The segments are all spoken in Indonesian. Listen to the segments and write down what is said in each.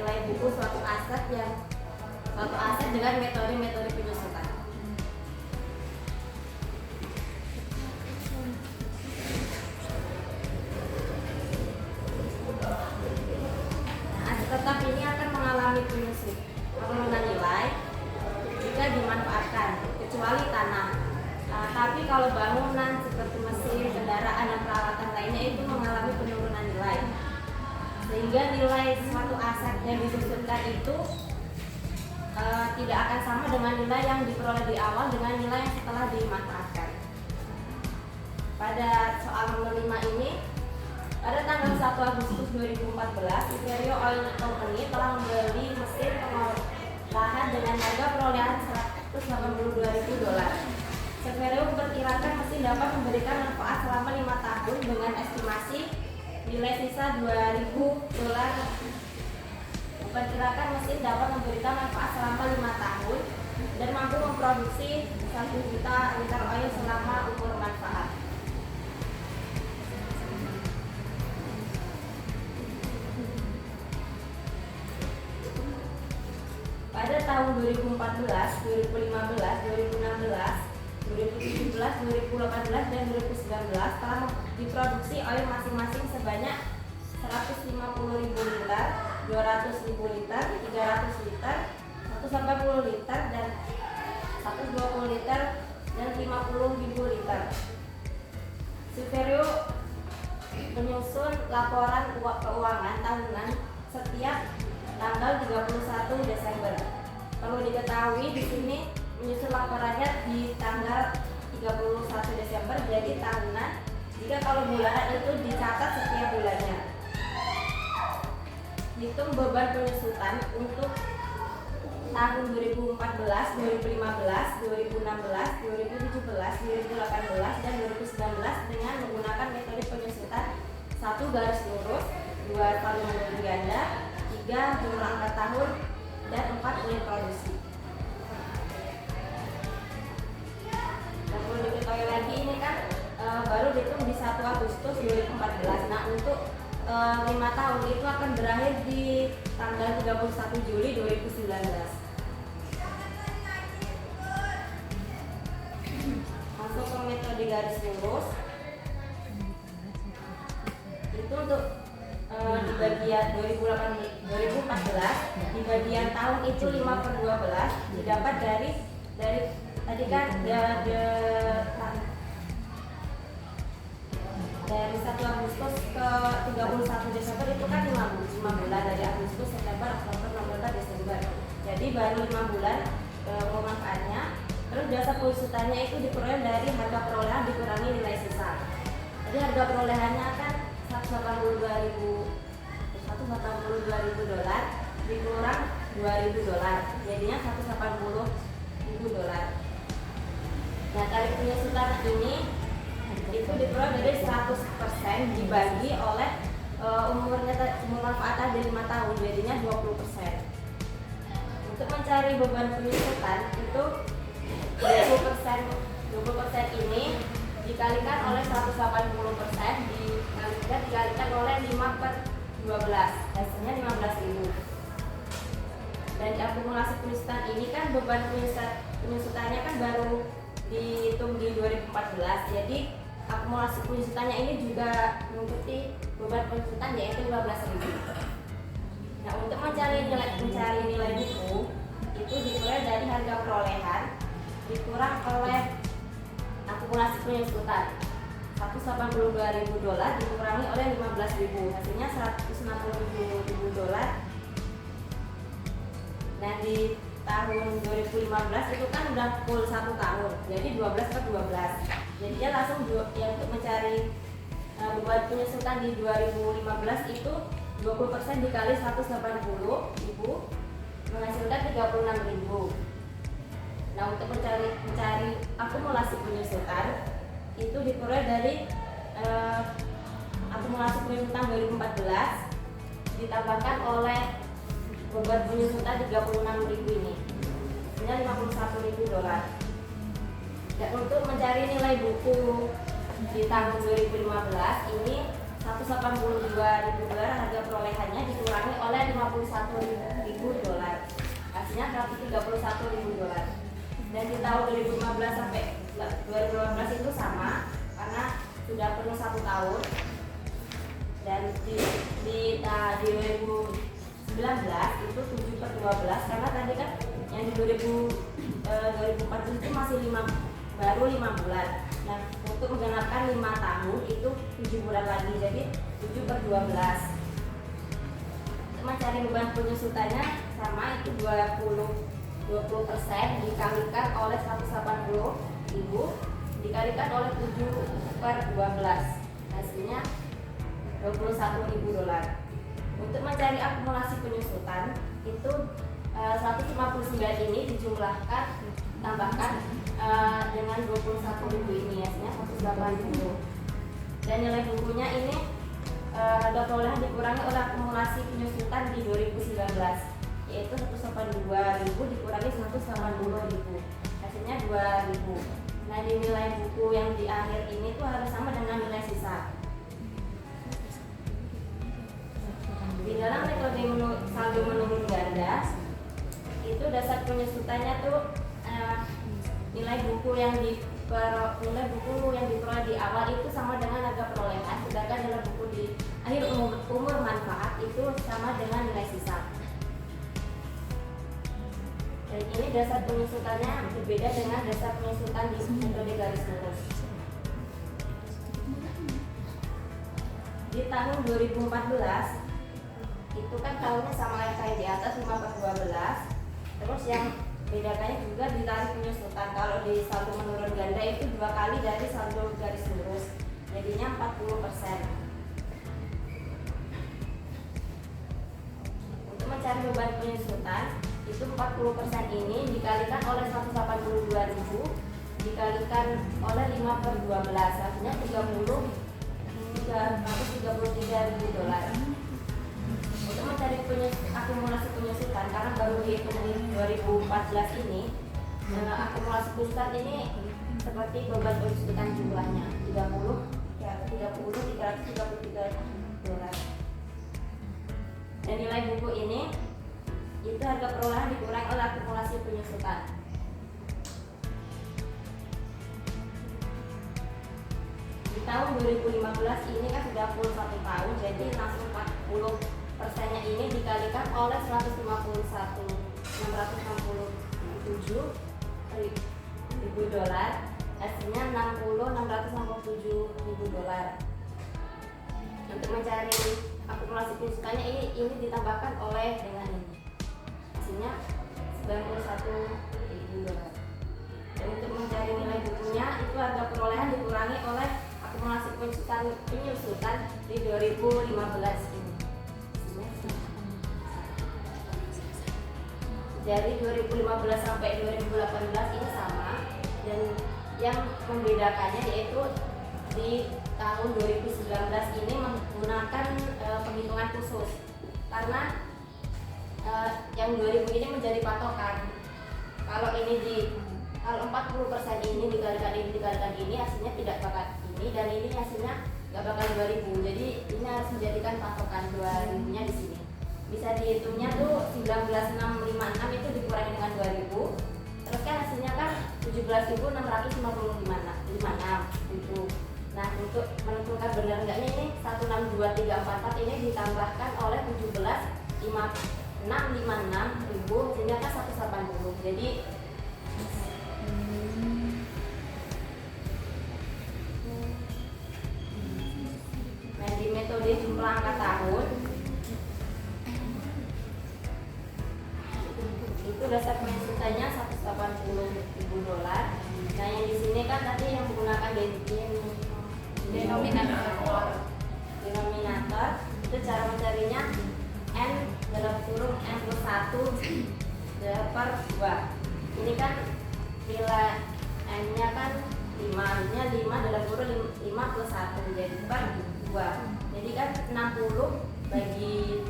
nilai buku suatu aset dengan metode penyusutan. Aset tetap ini akan mengalami penurunan nilai jika dimanfaatkan, kecuali tanah. Tapi kalau bangunan seperti mesin, kendaraan, dan peralatan lainnya itu mengalami penurunan nilai. Sehingga nilai suatu aset yang disusunkan itu tidak akan sama dengan nilai yang diperoleh di awal dengan nilai yang setelah dimanfaatkan. Pada soal nomor 5 ini, pada tanggal 1 Agustus 2014, Superior Oil Company telah membeli mesin pengolahan dengan harga perolehan $182.000. Superior memperkirakan mesin dapat memberikan manfaat selama 5 tahun dengan estimasi nilai sisa $2.000. Memperkirakan mesin dapat memberikan manfaat selama 5 tahun dan mampu memproduksi 1 juta liter oil selama umur manfaat. Pada tahun 2014, 2015, 2016, 2017, 2018, dan 2019 telah diproduksi oil masing-masing sebanyak 150.000 liter, 200.000 liter, 300 liter, 180 liter, dan 120 liter, dan 50.000 liter. Superior menyusun laporan keuangan tahunan setiap tanggal 31 Desember. Perlu diketahui di sini menyusun laporannya di tanggal 31 Desember jadi tahunan. Jika kalau bulanan itu dicatat setiap bulannya. Hitung beban penyusutan untuk tahun 2014, 2015, 2016, 2017, 2018, dan 2019 dengan menggunakan metode penyusutan 1 garis lurus, 2 paling ganda, 3 jumlah angka tahun, dan 4 unit produksi. Dan perlu diketahui lagi ini kan baru dihitung di 1 Agustus 2014. Nah, untuk 5 tahun itu akan berakhir di tanggal 31 Juli 2019. Masuk ke metode garis lurus. Itu untuk di bagian 2014 di bagian tahun itu 5/12 didapat dari tadi kan dari 1 Agustus ke 31 Desember itu kan 5 bulan dari Agustus, September, Oktober, November, Desember. Jadi baru 5 bulan pemanfaatnya. Terus jasa penyusutannya itu diperoleh dari harga perolehan dikurangi nilai sisa. Jadi harga perolehannya kan $182.000 dikurang $2.000, jadinya $180.000. Nah, tarif penyusutan ini itu diperoleh dari 100% dibagi oleh umur manfaat dari 5 tahun, jadinya 20%. Untuk mencari beban penyusutan itu 20% ini dikalikan oleh 180% dikalikan oleh 5/12, hasilnya 15.000. Dan di akumulasi penyusutan ini kan beban penyusutannya kan baru dihitung di 2014, jadi akumulasi penyusutannya ini juga mengikuti beban penyusutan yaitu 15.000. Nah, untuk mencari nilai buku itu diperoleh dari harga perolehan dikurang oleh akumulasi penyusutan $182.000 dikurangi oleh 15.000, hasilnya $160.000. Nah, di tahun 2015 itu kan udah full 1 tahun, jadi 12/12. Jadi dia langsung yang untuk mencari beban penyusutan di 2015 itu 20% dikali 180.000 menghasilkan 36.000. Nah, untuk mencari akumulasi penyusutan itu diperoleh dari akumulasi penyusutan 2014 ditambahkan oleh beban penyusutan 36.000 ini, ini $51.000. Dan untuk mencari nilai buku di tahun 2015 ini 182.000 dolar harga perolehannya dikurangi oleh 51.000 dolar, hasilnya 131.000 dolar. Dan di tahun 2015 sampai 2018 itu sama karena sudah penuh 1 tahun. Dan di 2019 itu 7/12 karena tadi kan yang di 2014 itu masih baru 5 bulan. Nah, untuk menggenapkan 5 tahun itu 7 bulan lagi, jadi 7/12. Untuk mencari beban penyusutannya sama, itu 20% dikalikan oleh 180.000 dikalikan oleh 7/12, hasilnya 21.000 dolar. Untuk mencari akumulasi penyusutan itu 159 ini dijumlahkan tambahkan dengan 21.000 ini, hasilnya 180. Dan nilai bukunya ini harga perolehan dikurangi oleh akumulasi penyusutan di 2019, yaitu 182.000 dikurangi 180.000, hasilnya 2.000. Nah, di nilai buku yang di akhir ini tuh harus sama dengan nilai sisa. Di dalam metode saldo menurun ganda itu dasar penyusutannya tuh nilai buku yang diperoleh di awal itu sama dengan harga perolehan, sedangkan nilai buku di akhir umur manfaat itu sama dengan nilai sisa. Dan ini dasar penyusutannya berbeda dengan dasar penyusutan di metode garis lurus. Di tahun 2014 itu kan tahunnya sama kayak di atas 5/12. Terus yang bedakannya juga di tarif penyusutan. Kalau di saldo menurun ganda itu 2 kali dari saldo garis lurus, jadinya 40%. Untuk mencari beban penyusutan itu 40% ini dikalikan oleh 182.000 dikalikan oleh 5/12, artinya 333.000 dolar. Untuk mencari akumulasi penyusutan, karena baru dihitung di 2014 ini, akumulasi penyusutan ini seperti beban penyusutan jumlahnya 333 dolar. Dan nilai buku ini itu harga perolehan dikurangi oleh akumulasi penyusutan. Di tahun 2015 ini kan sudah full 1 tahun, jadi langsung 40%-nya ini dikalikan oleh 151.667.000 dolar, hasilnya 60.667.000 dolar. Untuk mencari akumulasi penyusutannya ini ditambahkan oleh dengan ini, hasilnya 91.000 dolar. Dan untuk mencari nilai bukunya itu harga perolehan dikurangi oleh akumulasi penyusutan di 2015 ini. Dari 2015 sampai 2018 ini sama, dan yang membedakannya yaitu di tahun 2019 ini menggunakan penghitungan khusus, karena yang 2000 ini menjadi patokan. Kalau 40% ini dikalikan ini hasilnya tidak bakal ini, dan ini hasilnya nggak bakal 2000. Jadi ini harus menjadikan patokan 2000-nya di sini. Bisa dihitungnya tuh 19.656 itu dikurangi dengan 2000. Terus kan hasilnya kan 17.656 itu. Nah, untuk menentukan benar enggaknya ini 162344 ini ditambahkan oleh 17.656.000 sehingga kan 180. Jadi di metode jumlah angka tahun itu dasar penyusutannya 180.000 dolar. Nah, yang di sini kan tadi yang menggunakan denominator itu cara mencarinya n dalam kurung n plus 1 per 2. Ini kan nilai n nya kan 5 nya 5 dalam kurung 5 plus 1 jadi per 2. Jadi kan 60 bagi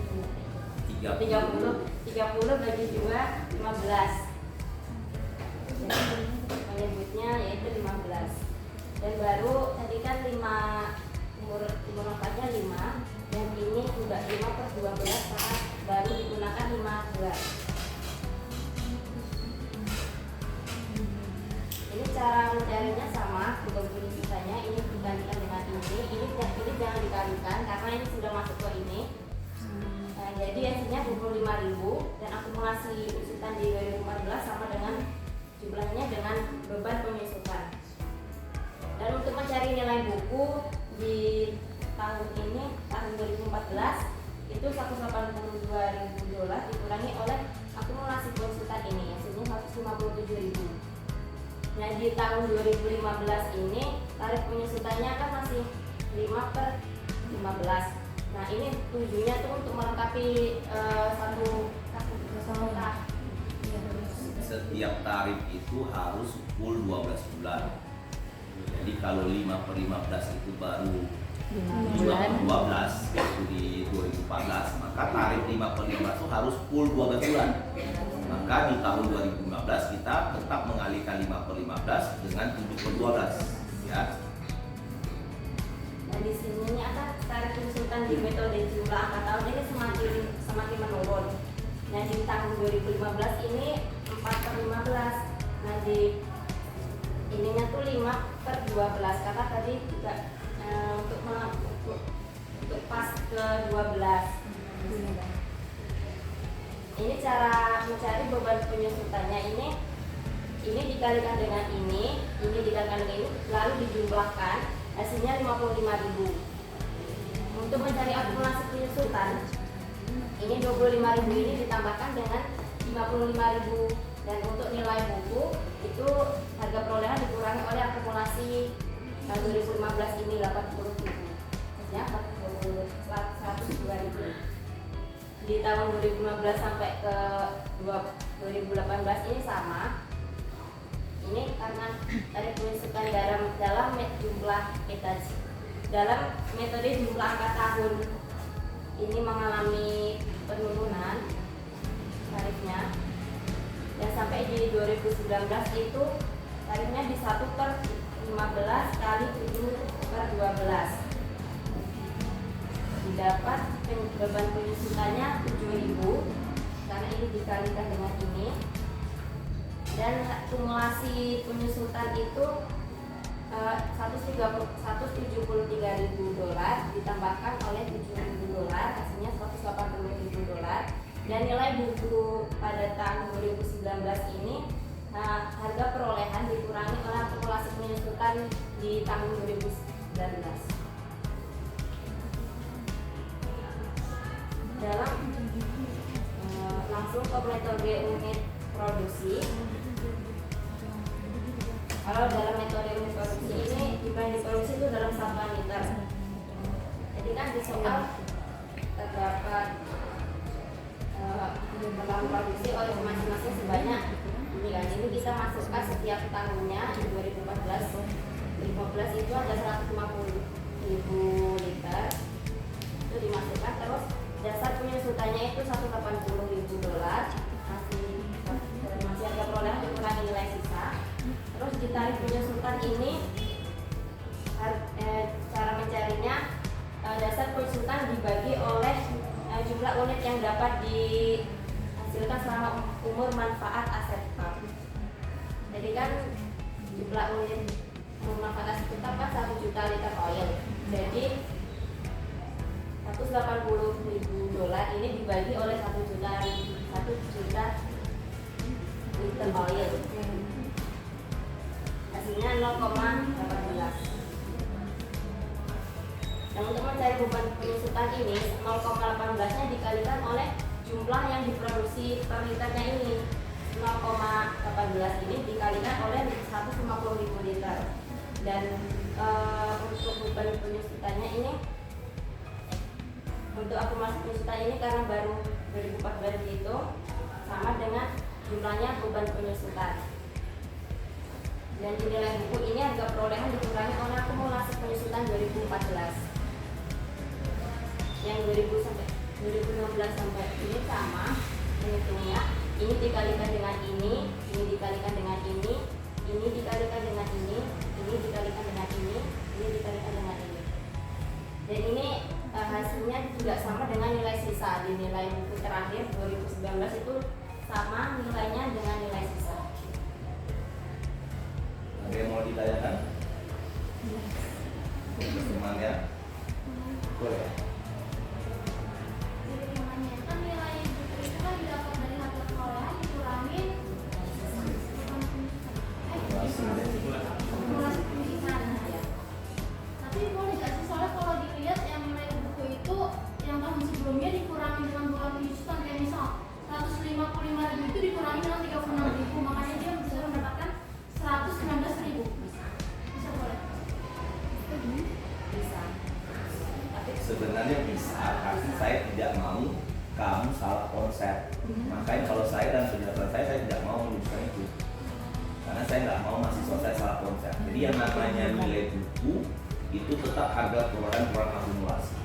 30 bagi 2 15. Jadi menyebutnya yaitu 15. Dan baru tadi kan 5 umur manfaatnya 5, dan ini juga 5/12 saat baru digunakan 5 bulan. Ini cara mencarinya sama, beban penyusutannya ini dikalikan dengan ini jangan dikalikan karena ini sudah masuk ke ini. Nah, jadi hasilnya 25.000 dan akumulasi usutan di 2014 sama dengan jumlahnya dengan beban penyusutan. Dan untuk mencari nilai buku di tahun ini, tahun 2014 itu $182.000 dikurangi oleh akumulasi konsultan ini, hasilnya 157.000. Nah, di tahun 2015 ini tarif penyusutannya kan masih 5/15. Nah, ini tujuannya tuh untuk melengkapi satu tahun. Setiap tarif itu harus full 12 bulan. Jadi kalau 5/15 itu baru 5/12 yaitu di 2014, maka tarif 5/15 itu harus full 12 bulan. Maka di tahun 2015 kita tetap mengalihkan 5/15 dengan 7/12 ya. Nah, di sini akan tarif konsultan di metode jumlah angka tahun ini semakin menurun. Nah, di tahun 2015 ini 4/15. Nah, di ininya tuh 5/12 karena tadi juga untuk pas ke 12. Ini cara mencari beban penyusutannya ini dikalikan dengan ini dikalikan dengan ini, lalu dijumlahkan, hasilnya 55.000. Untuk mencari akumulasi penyusutan, ini 25.000 ini ditambahkan dengan 55.000, dan untuk nilai buku itu harga perolehan dikurangi oleh akumulasi tahun 2015 ini 80.000, ya 102.000. Di tahun 2015 sampai ke 2018 ini sama. Ini karena tarif penyusutan dalam metode jumlah angka tahun ini mengalami penurunan tarifnya, dan sampai di 2019 itu tarifnya di 1/15 kali 7/12. Didapat beban penyusutannya 7.000 karena ini dikalikan dengan ini, dan akumulasi penyusutan itu $173.000 ditambahkan oleh $7.000, hasilnya $180.000. Dan nilai buku pada tahun 2019 ini harga perolehan dikurangi oleh akumulasi penyusutan di tahun 2019. Dalam langsung ke metode unit produksi. Kalau dalam metode unit produksi ini jumlah yang diproduksi itu dalam satuan liter. Jadi kan di soal terdapat dalam produksi oleh masing-masing sebanyak ini kan, ini kita masukkan setiap tahunnya di 2015 itu ada 150.000 liter itu dimasukkan, terus dasar penyusutannya itu $180.000, masih harga perolehan dikurangi nilai sisa. Terus di tarif penyusutan ini cara mencarinya dasar penyusutan dibagi oleh jumlah unit yang dapat dihasilkan selama umur manfaat aset PAP. Jadi kan jumlah unit umur manfaat aset PAP kan 1 juta liter oil. Jadi $180.000 ini dibagi oleh 1 juta liter oil, hasilnya 0,18. Dan untuk mencari beban penyusutan ini 0,18 nya dikalikan oleh jumlah yang diproduksi per liternya ini. 0,18 ini dikalikan oleh 150.000 liter. Dan untuk beban penyusutannya ini, untuk akumulasi penyusutan ini karena baru 2014 itu sama dengan jumlahnya beban penyusutan. Dan di nilai buku ini harga perolehan dikurangi oleh akumulasi penyusutan 2014. Yang 2016 sampai ini sama menghitungnya. Ini dikalikan dengan ini dikalikan dengan ini dikalikan dengan ini dikalikan dengan ini dikalikan dengan ini. konsep. Makanya kalau saya dan penjelasan saya tidak mau menuliskan itu. Karena saya nggak mau mahasiswa saya salah konsep. Jadi yang namanya nilai buku itu tetap harga perolehan kurang akumulasi.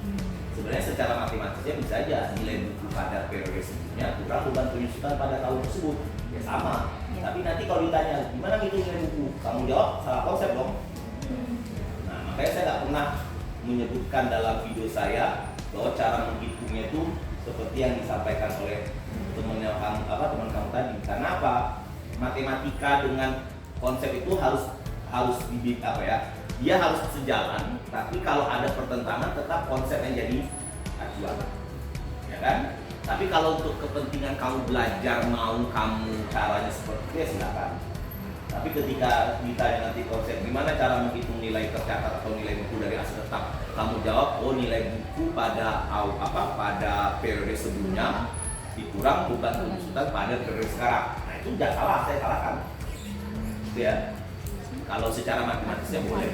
Sebenarnya secara matematisnya bisa aja nilai buku pada periode sebelumnya kurang beban penyusutan pada tahun tersebut. Ya sama. Tapi nanti kalau ditanya gimana ngitung nilai buku, kamu jawab salah konsep dong. Nah makanya saya nggak pernah menyebutkan dalam video saya bahwa cara menghitungnya itu seperti yang disampaikan oleh teman kamu tadi. Karena apa? Matematika dengan konsep itu harus dibikin dia harus sejalan, tapi kalau ada pertentangan tetap konsep yang jadi acuan, ya kan? Tapi kalau untuk kepentingan kamu belajar mau kamu caranya seperti itu ya silakan. Tapi ketika ditanya nanti konsep gimana cara menghitung nilai tercatat atau nilai buku dari hasil tetap, kamu jawab oh nilai buku pada pada periode sebelumnya dikurang bukan penyusutan pada periode sekarang. Nah itu tidak salah, saya salahkan. Gitu ya. Kalau secara matematisnya boleh.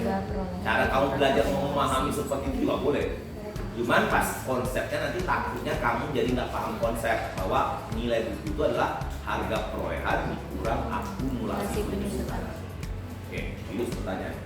Cara kamu belajar memahami seperti itu juga boleh. Cuman pas konsepnya nanti takutnya kamu jadi nggak paham konsep bahwa nilai buku itu adalah harga perolehan dikurang akumulasi penyusutan. Oke, itu pertanyaan.